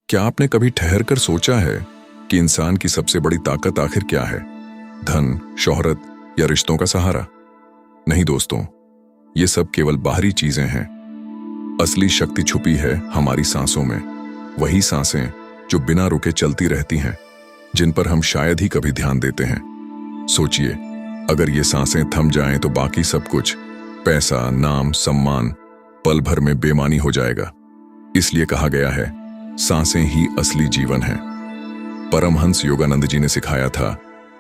क्या आपने कभी ठहर कर सोचा है कि इंसान की सबसे बड़ी ताकत आखिर क्या है? धन, शोहरत या रिश्तों का सहारा? नहीं दोस्तों, ये सब केवल बाहरी चीजें हैं। असली शक्ति छुपी है हमारी सांसों में। वही सांसें जो बिना रुके चलती रहती हैं, जिन पर हम शायद ही कभी ध्यान देते हैं। सोचिए, अगर ये सांसें थम जाएं तो बाकी सब कुछ, पैसा, नाम, सम्मान, पल भर में बेमानी हो जाएगा। इसलिए कहा गया है, सांसें ही असली जीवन है। परमहंस योगानंद जी ने सिखाया था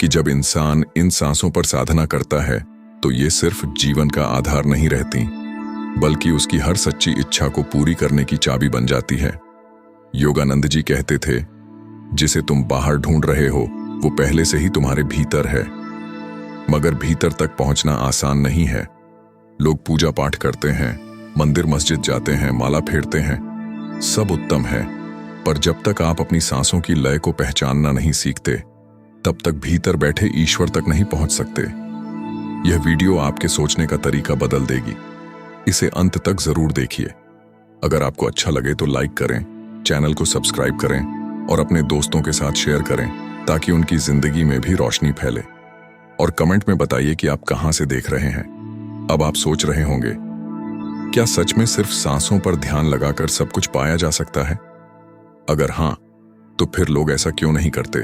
कि जब इंसान इन सांसों पर साधना करता है तो ये सिर्फ जीवन का आधार नहीं रहती, बल्कि उसकी हर सच्ची इच्छा को पूरी करने की चाबी बन जाती है। योगानंद जी कहते थे, जिसे तुम बाहर ढूंढ रहे हो वो पहले से ही तुम्हारे भीतर है। मगर भीतर तक पहुंचना आसान नहीं है। लोग पूजा पाठ करते हैं, मंदिर मस्जिद जाते हैं, माला फेरते हैं, सब उत्तम है, पर जब तक आप अपनी सांसों की लय को पहचानना नहीं सीखते, तब तक भीतर बैठे ईश्वर तक नहीं पहुंच सकते। यह वीडियो आपके सोचने का तरीका बदल देगी। इसे अंत तक जरूर देखिए। अगर आपको अच्छा लगे तो लाइक करें, चैनल को सब्सक्राइब करें और अपने दोस्तों के साथ शेयर करें, ताकि उनकी जिंदगी में भी रोशनी फैले। और कमेंट में बताइए कि आप कहां से देख रहे हैं। अब आप सोच रहे होंगे, क्या सच में सिर्फ सांसों पर ध्यान लगाकर सब कुछ पाया जा सकता है? अगर हां, तो फिर लोग ऐसा क्यों नहीं करते?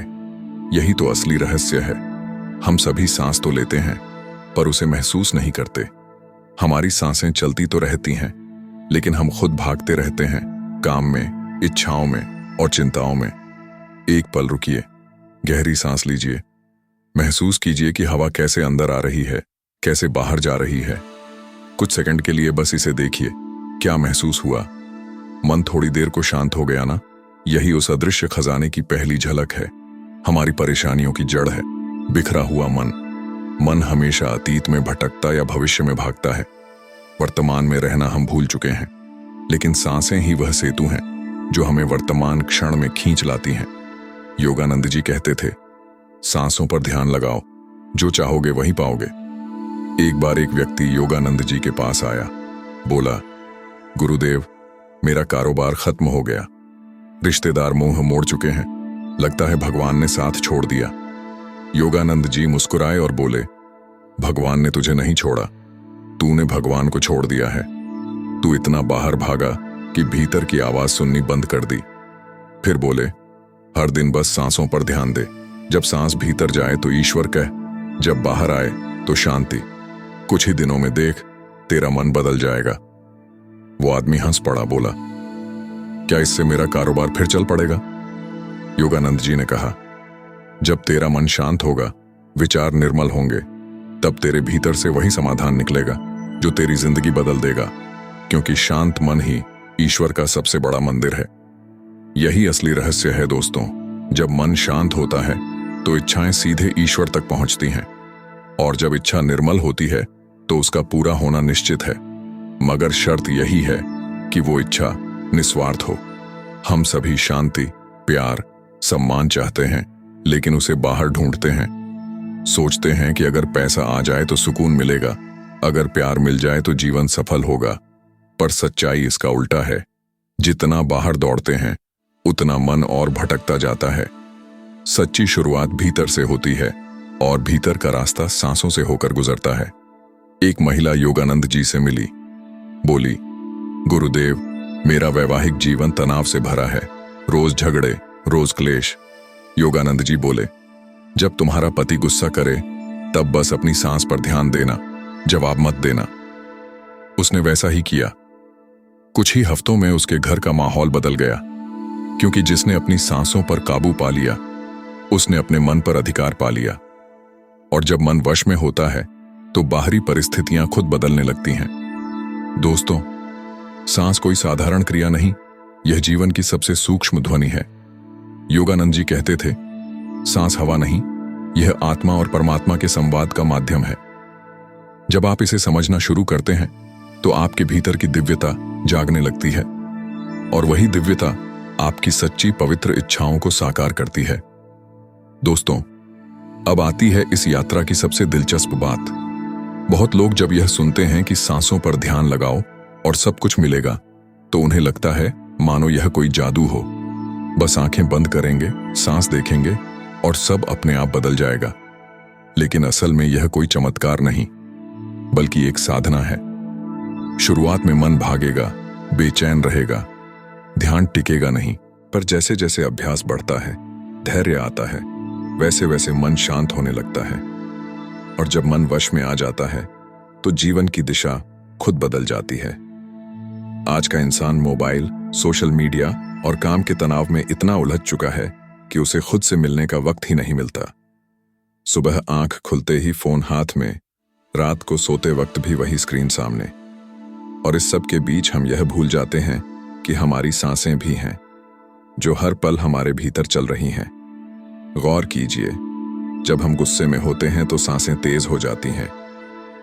यही तो असली रहस्य है। हम सभी सांस तो लेते हैं, पर उसे महसूस नहीं करते। हमारी सांसें चलती तो रहती हैं, लेकिन हम खुद भागते रहते हैं, काम में, इच्छाओं में और चिंताओं में। एक पल रुकिए, गहरी सांस लीजिए, महसूस कीजिए कि हवा कैसे अंदर आ रही है, कैसे बाहर जा रही है। कुछ सेकंड के लिए बस इसे देखिए, क्या महसूस हुआ? मन थोड़ी देर को शांत हो गया ना? यही उस अदृश्य खजाने की पहली झलक है। हमारी परेशानियों की जड़ है बिखरा हुआ मन। मन हमेशा अतीत में भटकता या भविष्य में भागता है। वर्तमान में रहना हम भूल चुके हैं, लेकिन सांसें ही वह सेतु हैं जो हमें वर्तमान क्षण में खींच लाती हैं। योगानंद जी कहते थे, सांसों पर ध्यान लगाओ, जो चाहोगे वही पाओगे। एक बार एक व्यक्ति योगानंद जी के पास आया, बोला, गुरुदेव, मेरा कारोबार खत्म हो गया, रिश्तेदार मुंह मोड़ चुके हैं, लगता है भगवान ने साथ छोड़ दिया। योगानंद जी मुस्कुराए और बोले, भगवान ने तुझे नहीं छोड़ा, तूने भगवान को छोड़ दिया है। तू इतना बाहर भागा कि भीतर की आवाज सुननी बंद कर दी। फिर बोले, हर दिन बस सांसों पर ध्यान दे। जब सांस भीतर जाए तो ईश्वर कह, जब बाहर आए तो शांति। कुछ ही दिनों में देख, तेरा मन बदल जाएगा। वो आदमी हंस पड़ा, बोला, क्या इससे मेरा कारोबार फिर चल पड़ेगा? योगानंद जी ने कहा, जब तेरा मन शांत होगा, विचार निर्मल होंगे, तब तेरे भीतर से वही समाधान निकलेगा जो तेरी जिंदगी बदल देगा। क्योंकि शांत मन ही ईश्वर का सबसे बड़ा मंदिर है। यही असली रहस्य है दोस्तों। जब मन शांत होता है तो इच्छाएं सीधे ईश्वर तक पहुंचती हैं, और जब इच्छा निर्मल होती है तो उसका पूरा होना निश्चित है। मगर शर्त यही है कि वो इच्छा निस्वार्थ हो। हम सभी शांति, प्यार, सम्मान चाहते हैं, लेकिन उसे बाहर ढूंढते हैं। सोचते हैं कि अगर पैसा आ जाए तो सुकून मिलेगा, अगर प्यार मिल जाए तो जीवन सफल होगा। पर सच्चाई इसका उल्टा है। जितना बाहर दौड़ते हैं, उतना मन और भटकता जाता है। सच्ची शुरुआत भीतर से होती है, और भीतर का रास्ता सांसों से होकर गुजरता है। एक महिला योगानंद जी से मिली, बोली, गुरुदेव, मेरा वैवाहिक जीवन तनाव से भरा है, रोज झगड़े, रोज क्लेश। योगानंद जी बोले, जब तुम्हारा पति गुस्सा करे तब बस अपनी सांस पर ध्यान देना, जवाब मत देना। उसने वैसा ही किया। कुछ ही हफ्तों में उसके घर का माहौल बदल गया, क्योंकि जिसने अपनी सांसों पर काबू पा लिया, उसने अपने मन पर अधिकार पा लिया। और जब मन वश में होता है तो बाहरी परिस्थितियां खुद बदलने लगती हैं। दोस्तों, सांस कोई साधारण क्रिया नहीं, यह जीवन की सबसे सूक्ष्म ध्वनि है। योगानंद जी कहते थे, सांस हवा नहीं, यह आत्मा और परमात्मा के संवाद का माध्यम है। जब आप इसे समझना शुरू करते हैं तो आपके भीतर की दिव्यता जागने लगती है, और वही दिव्यता आपकी सच्ची पवित्र इच्छाओं को साकार करती है। दोस्तों, अब आती है इस यात्रा की सबसे दिलचस्प बात। बहुत लोग जब यह सुनते हैं कि सांसों पर ध्यान लगाओ और सब कुछ मिलेगा, तो उन्हें लगता है मानो यह कोई जादू हो। बस आंखें बंद करेंगे, सांस देखेंगे और सब अपने आप बदल जाएगा। लेकिन असल में यह कोई चमत्कार नहीं, बल्कि एक साधना है। शुरुआत में मन भागेगा, बेचैन रहेगा, ध्यान टिकेगा नहीं, पर जैसे जैसे अभ्यास बढ़ता है, धैर्य आता है, वैसे वैसे मन शांत होने लगता है। और जब मन वश में आ जाता है तो जीवन की दिशा खुद बदल जाती है। आज का इंसान मोबाइल, सोशल मीडिया और काम के तनाव में इतना उलझ चुका है कि उसे खुद से मिलने का वक्त ही नहीं मिलता। सुबह आंख खुलते ही फोन हाथ में, रात को सोते वक्त भी वही स्क्रीन सामने। और इस सब के बीच हम यह भूल जाते हैं कि हमारी सांसें भी हैं, जो हर पल हमारे भीतर चल रही हैं। गौर कीजिए, जब हम गुस्से में होते हैं तो सांसें तेज हो जाती हैं,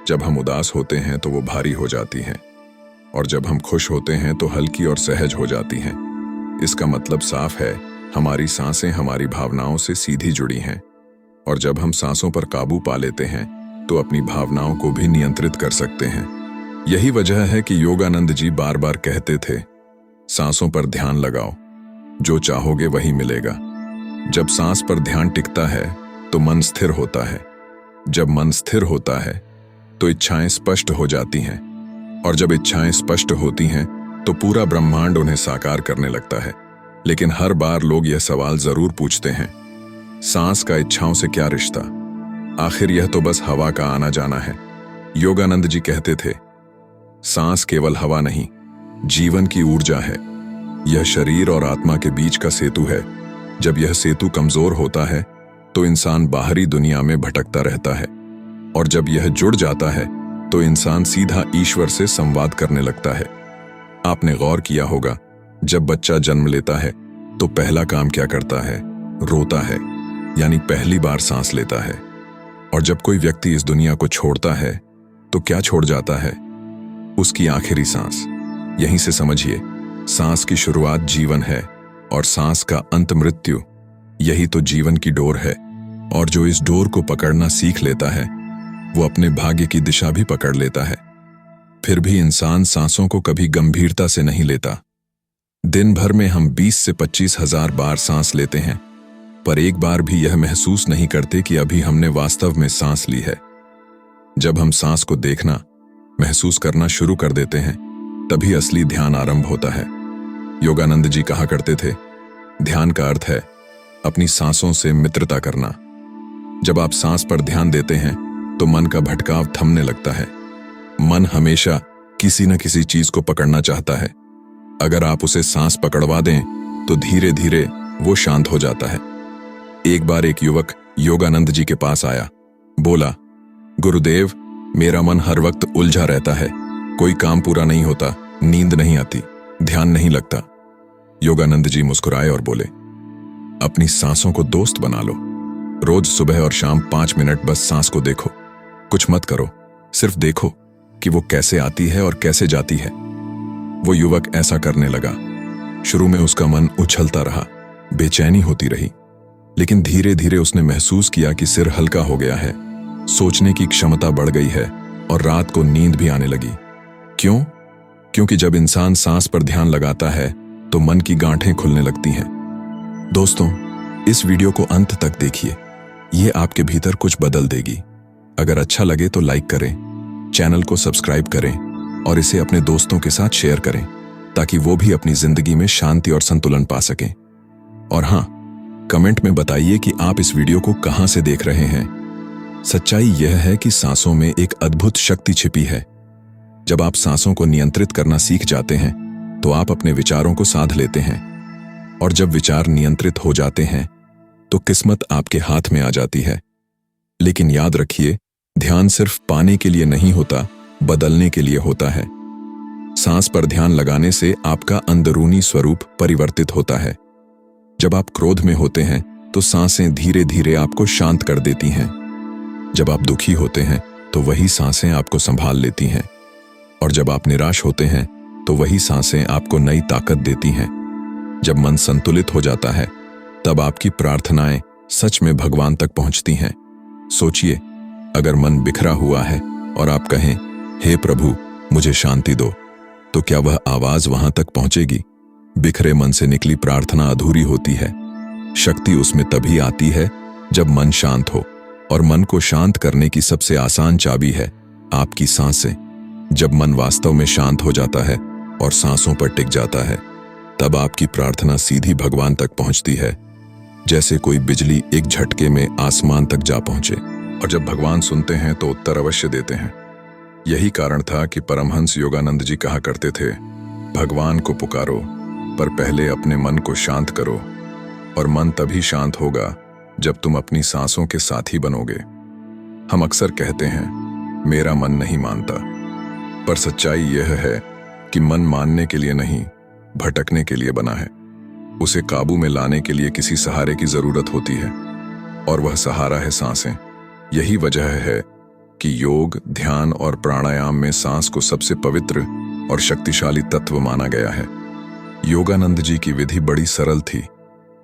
जब हम उदास होते हैं तो वो भारी हो जाती हैं, और जब हम खुश होते हैं तो हल्की और सहज हो जाती हैं। इसका मतलब साफ है, हमारी सांसें हमारी भावनाओं से सीधी जुड़ी हैं। और जब हम सांसों पर काबू पा लेते हैं तो अपनी भावनाओं को भी नियंत्रित कर सकते हैं। यही वजह है कि योगानंद जी बार बार कहते थे, सांसों पर ध्यान लगाओ, जो चाहोगे वही मिलेगा। जब सांस पर ध्यान टिकता है तो मन स्थिर होता है। जब मन स्थिर होता है तो इच्छाएं स्पष्ट हो जाती हैं, और जब इच्छाएं स्पष्ट होती हैं तो पूरा ब्रह्मांड उन्हें साकार करने लगता है। लेकिन हर बार लोग यह सवाल जरूर पूछते हैं, सांस का इच्छाओं से क्या रिश्ता? आखिर यह तो बस हवा का आना जाना है। योगानंद जी कहते थे, सांस केवल हवा नहीं, जीवन की ऊर्जा है। यह शरीर और आत्मा के बीच का सेतु है। जब यह सेतु कमजोर होता है तो इंसान बाहरी दुनिया में भटकता रहता है, और जब यह जुड़ जाता है तो इंसान सीधा ईश्वर से संवाद करने लगता है। आपने गौर किया होगा, जब बच्चा जन्म लेता है तो पहला काम क्या करता है? रोता है, यानी पहली बार सांस लेता है। और जब कोई व्यक्ति इस दुनिया को छोड़ता है तो क्या छोड़ जाता है? उसकी आखिरी सांस। यहीं से समझिए, सांस की शुरुआत जीवन है और सांस का अंत मृत्यु। यही तो जीवन की डोर है। और जो इस डोर को पकड़ना सीख लेता है वो अपने भाग्य की दिशा भी पकड़ लेता है। फिर भी इंसान सांसों को कभी गंभीरता से नहीं लेता। दिन भर में हम 20 से 25 हजार बार सांस लेते हैं, पर एक बार भी यह महसूस नहीं करते कि अभी हमने वास्तव में सांस ली है। जब हम सांस को देखना, महसूस करना शुरू कर देते हैं, तभी असली ध्यान आरंभ होता है। योगानंद जी कहा करते थे, ध्यान का अर्थ है अपनी सांसों से मित्रता करना। जब आप सांस पर ध्यान देते हैं तो मन का भटकाव थमने लगता है। मन हमेशा किसी न किसी चीज को पकड़ना चाहता है। अगर आप उसे सांस पकड़वा दें तो धीरे धीरे वो शांत हो जाता है। एक बार एक युवक योगानंद जी के पास आया, बोला, गुरुदेव, मेरा मन हर वक्त उलझा रहता है, कोई काम पूरा नहीं होता, नींद नहीं आती, ध्यान नहीं लगता। योगानंद जी मुस्कुराए और बोले, अपनी सांसों को दोस्त बना लो। रोज सुबह और शाम 5 मिनट बस सांस को देखो, कुछ मत करो, सिर्फ देखो कि वो कैसे आती है और कैसे जाती है। वो युवक ऐसा करने लगा। शुरू में उसका मन उछलता रहा, बेचैनी होती रही, लेकिन धीरे धीरे उसने महसूस किया कि सिर हल्का हो गया है, सोचने की क्षमता बढ़ गई है और रात को नींद भी आने लगी। क्यों? क्योंकि जब इंसान सांस पर ध्यान लगाता है तो मन की गांठें खुलने लगती हैं। दोस्तों, इस वीडियो को अंत तक देखिए, ये आपके भीतर कुछ बदल देगी। अगर अच्छा लगे तो लाइक करें, चैनल को सब्सक्राइब करें और इसे अपने दोस्तों के साथ शेयर करें, ताकि वो भी अपनी जिंदगी में शांति और संतुलन पा सकें। और हाँ, कमेंट में बताइए कि आप इस वीडियो को कहां से देख रहे हैं। सच्चाई यह है कि सांसों में एक अद्भुत शक्ति छिपी है। जब आप सांसों को नियंत्रित करना सीख जाते हैं तो आप अपने विचारों को साध लेते हैं, और जब विचार नियंत्रित हो जाते हैं तो किस्मत आपके हाथ में आ जाती है। लेकिन याद रखिए, ध्यान सिर्फ पाने के लिए नहीं होता, बदलने के लिए होता है। सांस पर ध्यान लगाने से आपका अंदरूनी स्वरूप परिवर्तित होता है। जब आप क्रोध में होते हैं तो सांसें धीरे धीरे आपको शांत कर देती हैं। जब आप दुखी होते हैं तो वही सांसें आपको संभाल लेती हैं, और जब आप निराश होते हैं तो वही सांसें आपको नई ताकत देती हैं। जब मन संतुलित हो जाता है तब आपकी प्रार्थनाएं सच में भगवान तक पहुंचती हैं। सोचिए, अगर मन बिखरा हुआ है और आप कहें, हे प्रभु, मुझे शांति दो, तो क्या वह आवाज वहां तक पहुंचेगी? बिखरे मन से निकली प्रार्थना अधूरी होती है। शक्ति उसमें तभी आती है जब मन शांत हो, और मन को शांत करने की सबसे आसान चाबी है आपकी सांसें। जब मन वास्तव में शांत हो जाता है और सांसों पर टिक जाता है, तब आपकी प्रार्थना सीधी भगवान तक पहुंचती है, जैसे कोई बिजली एक झटके में आसमान तक जा पहुंचे। और जब भगवान सुनते हैं तो उत्तर अवश्य देते हैं। यही कारण था कि परमहंस योगानंद जी कहा करते थे, भगवान को पुकारो पर पहले अपने मन को शांत करो, और मन तभी शांत होगा जब तुम अपनी सांसों के साथी बनोगे। हम अक्सर कहते हैं मेरा मन नहीं मानता, पर सच्चाई यह है कि मन मानने के लिए नहीं, भटकने के लिए बना है। उसे काबू में लाने के लिए किसी सहारे की जरूरत होती है, और वह सहारा है सांसें। यही वजह है कि योग, ध्यान और प्राणायाम में सांस को सबसे पवित्र और शक्तिशाली तत्व माना गया है। योगानंद जी की विधि बड़ी सरल थी,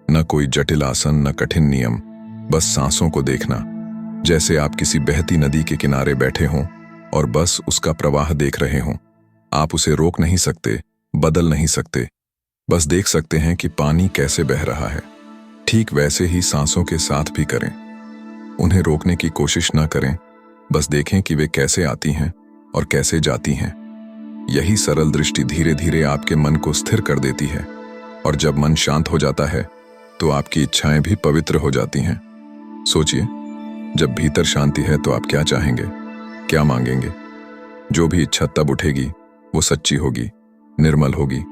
न कोई जटिल आसन, न कठिन नियम, बस सांसों को देखना, जैसे आप किसी बहती नदी के किनारे बैठे हों और बस उसका प्रवाह देख रहे हों। आप उसे रोक नहीं सकते, बदल नहीं सकते, बस देख सकते हैं कि पानी कैसे बह रहा है। ठीक वैसे ही सांसों के साथ भी करें। उन्हें रोकने की कोशिश न करें, बस देखें कि वे कैसे आती हैं और कैसे जाती हैं। यही सरल दृष्टि धीरे धीरे आपके मन को स्थिर कर देती है, और जब मन शांत हो जाता है तो आपकी इच्छाएं भी पवित्र हो जाती हैं। सोचिए, जब भीतर शांति है तो आप क्या चाहेंगे, क्या मांगेंगे? जो भी इच्छा तब उठेगी वो सच्ची होगी, निर्मल होगी,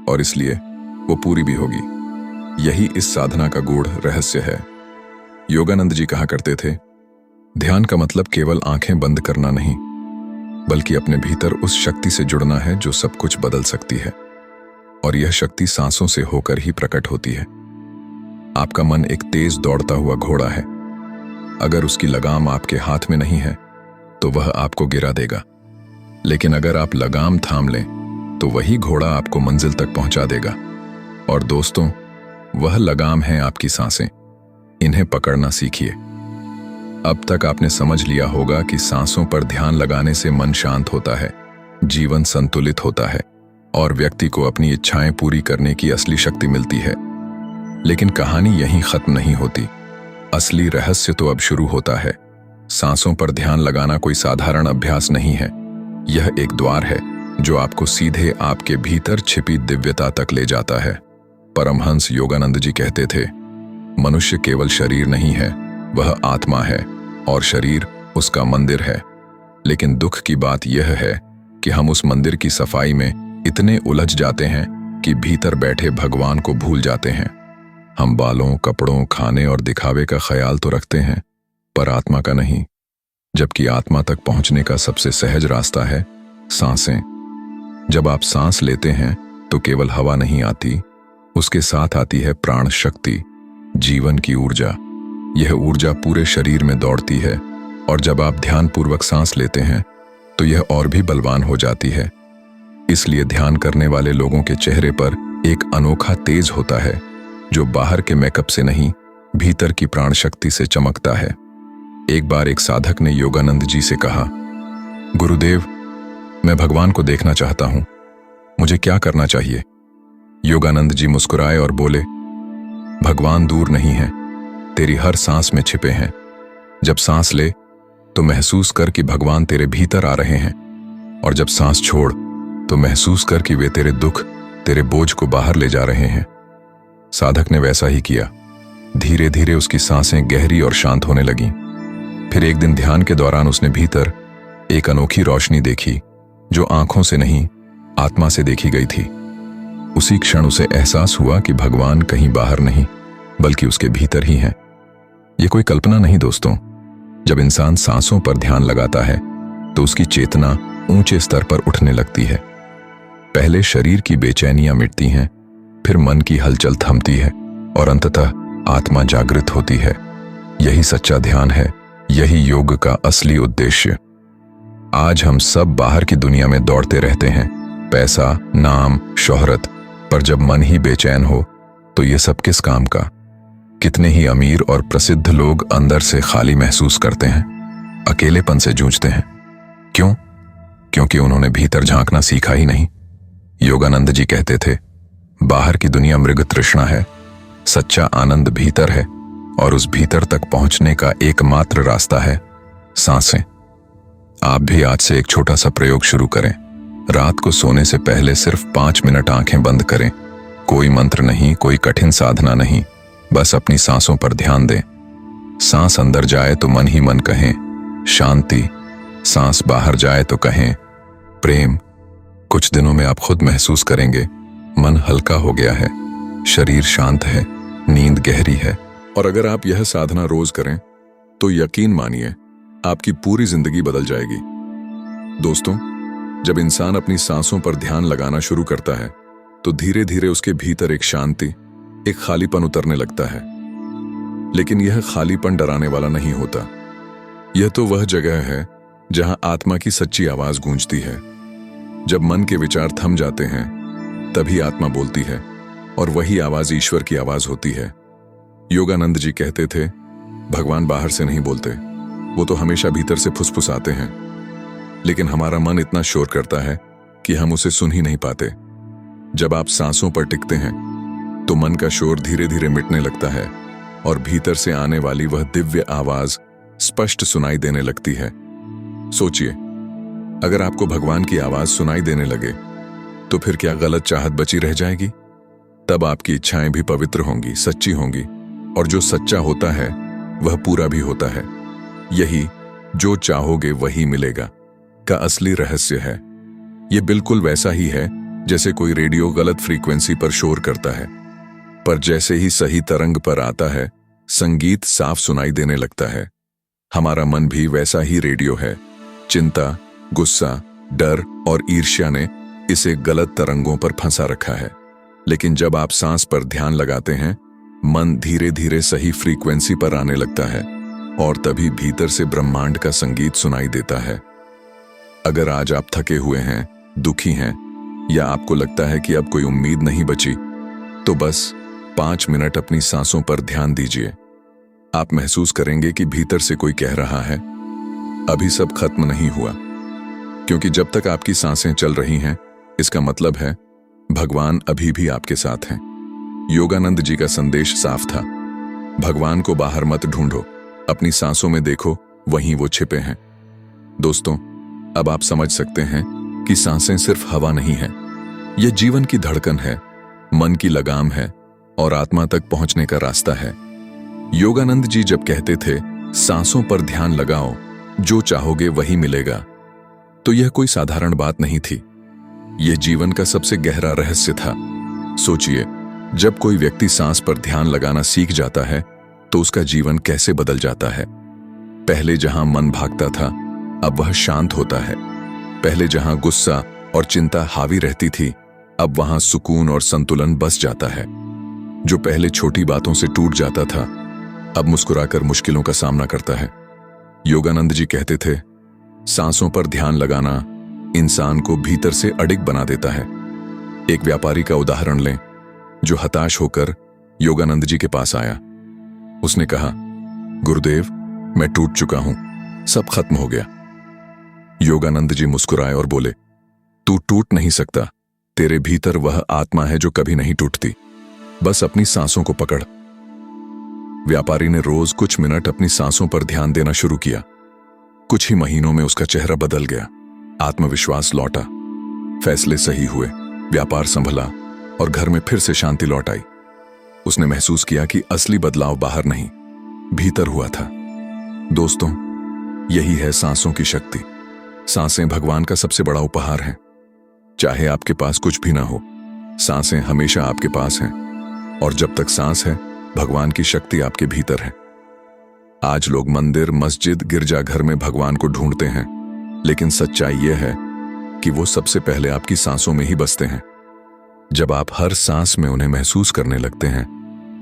और इसलिए वो पूरी भी होगी। यही इस साधना का गूढ़ रहस्य है। योगानंद जी कहा करते थे, ध्यान का मतलब केवल आंखें बंद करना नहीं, बल्कि अपने भीतर उस शक्ति से जुड़ना है जो सब कुछ बदल सकती है, और यह शक्ति सांसों से होकर ही प्रकट होती है। आपका मन एक तेज दौड़ता हुआ घोड़ा है। अगर उसकी लगाम आपके हाथ में नहीं है तो वह आपको गिरा देगा, लेकिन अगर आप लगाम थाम लें तो वही घोड़ा आपको मंजिल तक पहुंचा देगा। और दोस्तों, वह लगाम है आपकी सांसें। इन्हें पकड़ना सीखिए। अब तक आपने समझ लिया होगा कि सांसों पर ध्यान लगाने से मन शांत होता है, जीवन संतुलित होता है, और व्यक्ति को अपनी इच्छाएं पूरी करने की असली शक्ति मिलती है। लेकिन कहानी यहीं खत्म नहीं होती। असली रहस्य तो अब शुरू होता है। सांसों पर ध्यान लगाना कोई साधारण अभ्यास नहीं है। यह एक द्वार है जो आपको सीधे आपके भीतर छिपी दिव्यता तक ले जाता है। परमहंस योगानंद जी कहते थे, मनुष्य केवल शरीर नहीं है, वह आत्मा है, और शरीर उसका मंदिर है। लेकिन दुख की बात यह है कि हम उस मंदिर की सफाई में इतने उलझ जाते हैं कि भीतर बैठे भगवान को भूल जाते हैं। हम बालों, कपड़ों, खाने और दिखावे का ख्याल तो रखते हैं, पर आत्मा का नहीं। जबकि आत्मा तक पहुंचने का सबसे सहज रास्ता है सांसें। जब आप सांस लेते हैं तो केवल हवा नहीं आती, उसके साथ आती है प्राण शक्ति, जीवन की ऊर्जा। यह ऊर्जा पूरे शरीर में दौड़ती है, और जब आप ध्यानपूर्वक सांस लेते हैं तो यह और भी बलवान हो जाती है। इसलिए ध्यान करने वाले लोगों के चेहरे पर एक अनोखा तेज होता है, जो बाहर के मेकअप से नहीं, भीतर की प्राण शक्ति से चमकता है। एक बार एक साधक ने योगानंद जी से कहा, गुरुदेव, मैं भगवान को देखना चाहता हूं, मुझे क्या करना चाहिए? योगानंद जी मुस्कुराए और बोले, भगवान दूर नहीं है, तेरी हर सांस में छिपे हैं। जब सांस ले तो महसूस कर कि भगवान तेरे भीतर आ रहे हैं, और जब सांस छोड़ तो महसूस कर कि वे तेरे दुख, तेरे बोझ को बाहर ले जा रहे हैं। साधक ने वैसा ही किया। धीरे धीरे उसकी सांसें गहरी और शांत होने लगीं। फिर एक दिन ध्यान के दौरान उसने भीतर एक अनोखी रोशनी देखी, जो आंखों से नहीं, आत्मा से देखी गई थी। उसी क्षण उसे एहसास हुआ कि भगवान कहीं बाहर नहीं, बल्कि उसके भीतर ही हैं। ये कोई कल्पना नहीं दोस्तों। जब इंसान सांसों पर ध्यान लगाता है तो उसकी चेतना ऊंचे स्तर पर उठने लगती है। पहले शरीर की बेचैनियां मिटती हैं, फिर मन की हलचल थमती है, और अंततः आत्मा जागृत होती है। यही सच्चा ध्यान है, यही योग का असली उद्देश्य। आज हम सब बाहर की दुनिया में दौड़ते रहते हैं, पैसा, नाम, शोहरत, पर जब मन ही बेचैन हो तो ये सब किस काम का? कितने ही अमीर और प्रसिद्ध लोग अंदर से खाली महसूस करते हैं, अकेलेपन से जूझते हैं। क्यों? क्योंकि उन्होंने भीतर झांकना सीखा ही नहीं। योगानंद जी कहते थे, बाहर की दुनिया मृग तृष्णा है, सच्चा आनंद भीतर है और उस भीतर तक पहुंचने का एकमात्र रास्ता है सांसें। आप भी आज से एक छोटा सा प्रयोग शुरू करें। रात को सोने से पहले सिर्फ 5 मिनट आंखें बंद करें। कोई मंत्र नहीं, कोई कठिन साधना नहीं, बस अपनी सांसों पर ध्यान दें। सांस अंदर जाए तो मन ही मन कहें शांति, सांस बाहर जाए तो कहें प्रेम। कुछ दिनों में आप खुद महसूस करेंगे मन हल्का हो गया है, शरीर शांत है, नींद गहरी है। और अगर आप यह साधना रोज करें तो यकीन मानिए आपकी पूरी जिंदगी बदल जाएगी। दोस्तों, जब इंसान अपनी सांसों पर ध्यान लगाना शुरू करता है तो धीरे धीरे उसके भीतर एक शांति, एक खालीपन उतरने लगता है। लेकिन यह खालीपन डराने वाला नहीं होता। यह तो वह जगह है जहां आत्मा की सच्ची आवाज गूंजती है। जब मन के विचार थम जाते हैं तभी आत्मा बोलती है और वही आवाज ईश्वर की आवाज होती है। योगानंद जी कहते थे, भगवान बाहर से नहीं बोलते, वो तो हमेशा भीतर से फुसफुसाते हैं। लेकिन हमारा मन इतना शोर करता है कि हम उसे सुन ही नहीं पाते। जब आप सांसों पर टिकते हैं तो मन का शोर धीरे धीरे मिटने लगता है और भीतर से आने वाली वह दिव्य आवाज स्पष्ट सुनाई देने लगती है। सोचिए, अगर आपको भगवान की आवाज सुनाई देने लगे तो फिर क्या गलत चाहत बची रह जाएगी? तब आपकी इच्छाएं भी पवित्र होंगी, सच्ची होंगी, और जो सच्चा होता है वह पूरा भी होता है। यही जो चाहोगे वही मिलेगा का असली रहस्य है। यह बिल्कुल वैसा ही है जैसे कोई रेडियो गलत फ्रीक्वेंसी पर शोर करता है, पर जैसे ही सही तरंग पर आता है संगीत साफ सुनाई देने लगता है। हमारा मन भी वैसा ही रेडियो है। चिंता, गुस्सा, डर और ईर्ष्या ने इसे गलत तरंगों पर फंसा रखा है। लेकिन जब आप सांस पर ध्यान लगाते हैं, मन धीरे धीरे सही फ्रीक्वेंसी पर आने लगता है और तभी भीतर से ब्रह्मांड का संगीत सुनाई देता है। अगर आज आप थके हुए हैं, दुखी हैं, या आपको लगता है कि अब कोई उम्मीद नहीं बची, तो बस 5 मिनट अपनी सांसों पर ध्यान दीजिए। आप महसूस करेंगे कि भीतर से कोई कह रहा है, अभी सब खत्म नहीं हुआ। क्योंकि जब तक आपकी सांसें चल रही हैं, इसका मतलब है भगवान अभी भी आपके साथ हैं। योगानंद जी का संदेश साफ था, भगवान को बाहर मत ढूंढो, अपनी सांसों में देखो, वहीं वो छिपे हैं। दोस्तों, अब आप समझ सकते हैं कि सांसें सिर्फ हवा नहीं है, यह जीवन की धड़कन है, मन की लगाम है और आत्मा तक पहुंचने का रास्ता है। योगानंद जी जब कहते थे सांसों पर ध्यान लगाओ, जो चाहोगे वही मिलेगा, तो यह कोई साधारण बात नहीं थी। यह जीवन का सबसे गहरा रहस्य था। सोचिए, जब कोई व्यक्ति सांस पर ध्यान लगाना सीख जाता है तो उसका जीवन कैसे बदल जाता है। पहले जहां मन भागता था, अब वह शांत होता है। पहले जहां गुस्सा और चिंता हावी रहती थी, अब वहां सुकून और संतुलन बस जाता है। जो पहले छोटी बातों से टूट जाता था, अब मुस्कुराकर मुश्किलों का सामना करता है। योगानंद जी कहते थे, सांसों पर ध्यान लगाना इंसान को भीतर से अडिग बना देता है। एक व्यापारी का उदाहरण लें जो हताश होकर योगानंद जी के पास आया। उसने कहा, गुरुदेव, मैं टूट चुका हूं, सब खत्म हो गया। योगानंद जी मुस्कुराए और बोले, तू टूट नहीं सकता, तेरे भीतर वह आत्मा है जो कभी नहीं टूटती, बस अपनी सांसों को पकड़। व्यापारी ने रोज कुछ मिनट अपनी सांसों पर ध्यान देना शुरू किया। कुछ ही महीनों में उसका चेहरा बदल गया, आत्मविश्वास लौटा, फैसले सही हुए, व्यापार संभला और घर में फिर से शांति लौट आई। उसने महसूस किया कि असली बदलाव बाहर नहीं, भीतर हुआ था। दोस्तों, यही है सांसों की शक्ति। सांसें भगवान का सबसे बड़ा उपहार हैं। चाहे आपके पास कुछ भी ना हो, सांसें हमेशा आपके पास हैं, और जब तक सांस है, भगवान की शक्ति आपके भीतर है। आज लोग मंदिर, मस्जिद, गिरजाघर में भगवान को ढूंढते हैं, लेकिन सच्चाई यह है कि वो सबसे पहले आपकी सांसों में ही बसते हैं। जब आप हर सांस में उन्हें महसूस करने लगते हैं,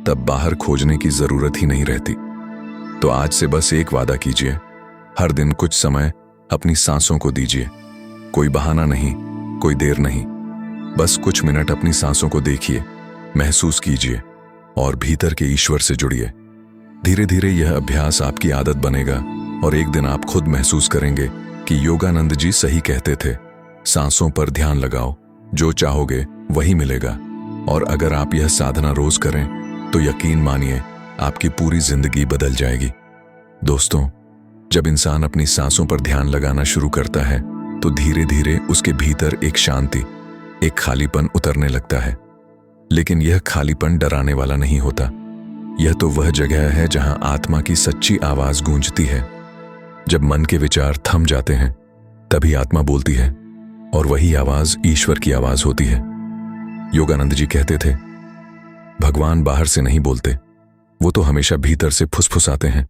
तब बाहर खोजने की जरूरत ही नहीं रहती। तो आज से बस एक वादा कीजिए, हर दिन कुछ समय अपनी सांसों को दीजिए। कोई बहाना नहीं, कोई देर नहीं, बस कुछ मिनट अपनी सांसों को देखिए, महसूस कीजिए और भीतर के ईश्वर से जुड़िए। धीरे धीरे यह अभ्यास आपकी आदत बनेगा और एक दिन आप खुद महसूस करेंगे कि योगानंद जी सही कहते थे, सांसों पर ध्यान लगाओ, जो चाहोगे वही मिलेगा, और अगर आप यह साधना रोज करें तो यकीन मानिए आपकी पूरी जिंदगी बदल जाएगी। दोस्तों, जब इंसान अपनी सांसों पर ध्यान लगाना शुरू करता है तो धीरे धीरे उसके भीतर एक शांति, एक खालीपन उतरने लगता है। लेकिन यह खालीपन डराने वाला नहीं होता। यह तो वह जगह है जहां आत्मा की सच्ची आवाज गूंजती है। जब मन के विचार थम जाते हैं तभी आत्मा बोलती है, और वही आवाज ईश्वर की आवाज होती है। योगानंद जी कहते थे, भगवान बाहर से नहीं बोलते, वो तो हमेशा भीतर से फुसफुसाते हैं।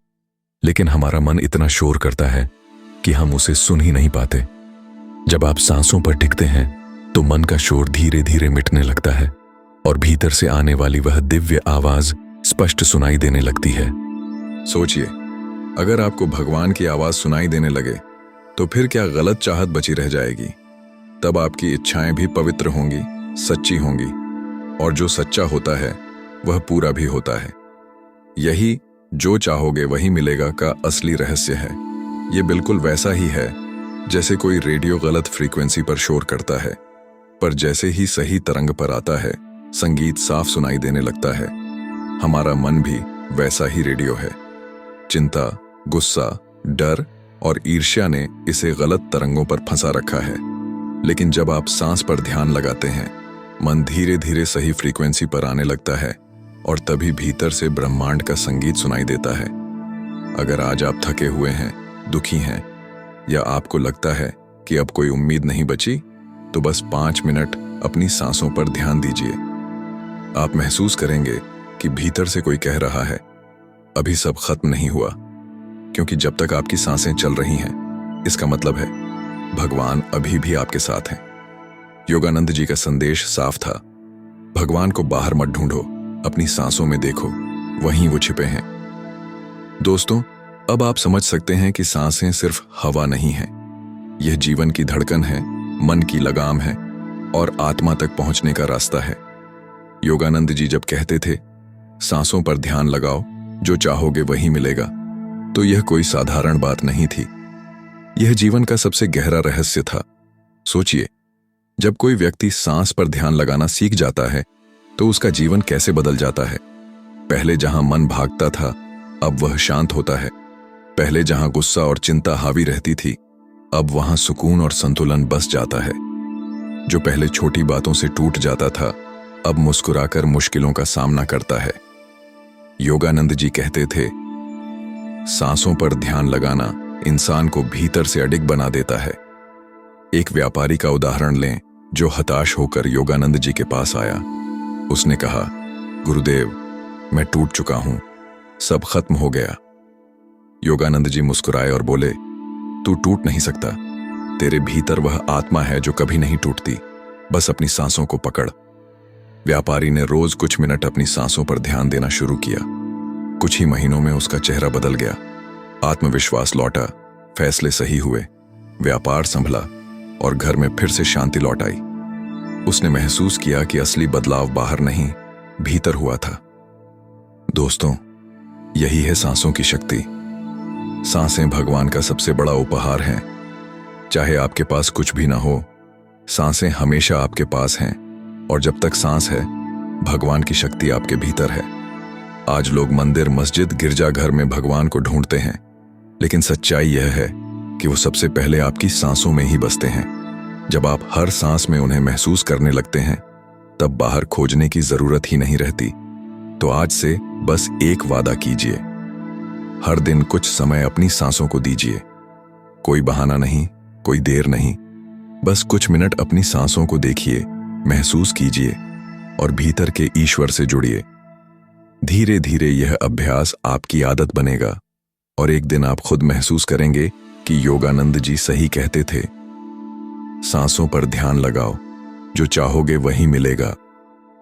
लेकिन हमारा मन इतना शोर करता है कि हम उसे सुन ही नहीं पाते। जब आप सांसों पर टिकते हैं तो मन का शोर धीरे धीरे मिटने लगता है और भीतर से आने वाली वह दिव्य आवाज स्पष्ट सुनाई देने लगती है। सोचिए, अगर आपको भगवान की आवाज सुनाई देने लगे तो फिर क्या गलत चाहत बची रह जाएगी? तब आपकी इच्छाएं भी पवित्र होंगी, सच्ची होंगी, और जो सच्चा होता है वह पूरा भी होता है। यही जो चाहोगे वही मिलेगा का असली रहस्य है। ये बिल्कुल वैसा ही है जैसे कोई रेडियो गलत फ्रीक्वेंसी पर शोर करता है, पर जैसे ही सही तरंग पर आता है संगीत साफ सुनाई देने लगता है। हमारा मन भी वैसा ही रेडियो है। चिंता, गुस्सा, डर और ईर्ष्या ने इसे गलत तरंगों पर फंसा रखा है। लेकिन जब आप सांस पर ध्यान लगाते हैं, मन धीरे धीरे सही फ्रीक्वेंसी पर आने लगता है और तभी भीतर से ब्रह्मांड का संगीत सुनाई देता है। अगर आज आप थके हुए हैं, दुखी हैं, या आपको लगता है कि अब कोई उम्मीद नहीं बची, तो बस 5 मिनट अपनी सांसों पर ध्यान दीजिए। आप महसूस करेंगे कि भीतर से कोई कह रहा है, अभी सब खत्म नहीं हुआ। क्योंकि जब तक आपकी सांसें चल रही हैं, इसका मतलब है भगवान अभी भी आपके साथ हैं। योगानंद जी का संदेश साफ था, भगवान को बाहर मत ढूंढो, अपनी सांसों में देखो, वहीं वो छिपे हैं। दोस्तों, अब आप समझ सकते हैं कि सांसें सिर्फ हवा नहीं है, यह जीवन की धड़कन है, मन की लगाम है और आत्मा तक पहुंचने का रास्ता है। योगानंद जी जब कहते थे, सांसों पर ध्यान लगाओ, जो चाहोगे वही मिलेगा, तो यह कोई साधारण बात नहीं थी। यह जीवन का सबसे गहरा रहस्य था। सोचिए, जब कोई व्यक्ति सांस पर ध्यान लगाना सीख जाता है तो उसका जीवन कैसे बदल जाता है। पहले जहां मन भागता था, अब वह शांत होता है। पहले जहां गुस्सा और चिंता हावी रहती थी, अब वहां सुकून और संतुलन बस जाता है। जो पहले छोटी बातों से टूट जाता था, अब मुस्कुराकर मुश्किलों का सामना करता है। योगानंद जी कहते थे, सांसों पर ध्यान लगाना इंसान को भीतर से अडिग बना देता है। एक व्यापारी का उदाहरण लें जो हताश होकर योगानंद जी के पास आया। उसने कहा, गुरुदेव, मैं टूट चुका हूं, सब खत्म हो गया। योगानंद जी मुस्कुराए और बोले, तू टूट नहीं सकता, तेरे भीतर वह आत्मा है जो कभी नहीं टूटती, बस अपनी सांसों को पकड़। व्यापारी ने रोज कुछ मिनट अपनी सांसों पर ध्यान देना शुरू किया। कुछ ही महीनों में उसका चेहरा बदल गया, आत्मविश्वास लौटा, फैसले सही हुए, व्यापार संभला और घर में फिर से शांति लौट आई। उसने महसूस किया कि असली बदलाव बाहर नहीं, भीतर हुआ था। दोस्तों, यही है सांसों की शक्ति। सांसें भगवान का सबसे बड़ा उपहार हैं। चाहे आपके पास कुछ भी ना हो, सांसें हमेशा आपके पास हैं, और जब तक सांस है, भगवान की शक्ति आपके भीतर है। आज लोग मंदिर, मस्जिद, गिरजाघर में भगवान को ढूंढते हैं, लेकिन सच्चाई यह है कि वो सबसे पहले आपकी सांसों में ही बसते हैं। जब आप हर सांस में उन्हें महसूस करने लगते हैं, तब बाहर खोजने की जरूरत ही नहीं रहती। तो आज से बस एक वादा कीजिए, हर दिन कुछ समय अपनी सांसों को दीजिए। कोई बहाना नहीं, कोई देर नहीं, बस कुछ मिनट अपनी सांसों को देखिए, महसूस कीजिए और भीतर के ईश्वर से जुड़िए। धीरे धीरे यह अभ्यास आपकी आदत बनेगा और एक दिन आप खुद महसूस करेंगे कि योगानंद जी सही कहते थे, सांसों पर ध्यान लगाओ, जो चाहोगे वही मिलेगा।